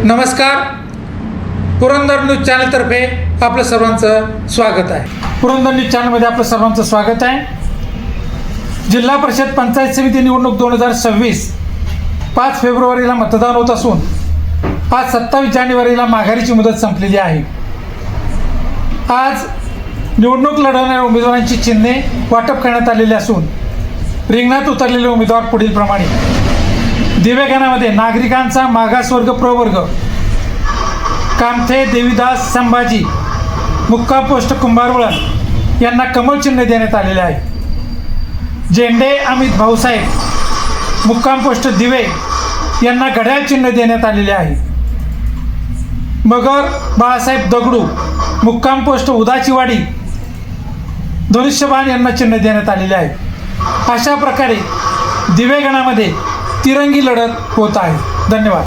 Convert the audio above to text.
नमस्कार. पुरंदर न्यूज चॅनलतर्फे आपलं सर्वांचं स्वागत आहे. पुरंदर न्यूज चॅनलमध्ये आपलं सर्वांचं स्वागत आहे. जिल्हा परिषद पंचायत समिती निवडणूक 2026 5 फेब्रुवारीला मतदान होत असून आज 27 जानेवारीला माघारीची मुदत संपलेली आहे. आज निवडणूक लढवणाऱ्या उमेदवारांची चिन्हे वाटप करण्यात आलेली असून रिंगणात उतरलेले उमेदवार पुढील प्रमाणे: दिवेगाणामध्ये नागरिकांचा मागासवर्ग प्रवर्ग कामथे देवीदास संभाजी मुक्काम पोस्ट कुंभारवळण यांना कमळ चिन्ह देण्यात आलेले आहे. झेंडे अमित भाऊसाहेब मुक्काम पोस्ट दिवे यांना घड्याळ चिन्ह देण्यात आलेले आहे. मगर बाळासाहेब दगडू मुक्काम पोस्ट उदाचीवाडी धनुष्यबाण यांना चिन्ह देण्यात आलेले आहे. अशा प्रकारे दिवेगणामध्ये तिरंगी लढत होत आहे. धन्यवाद.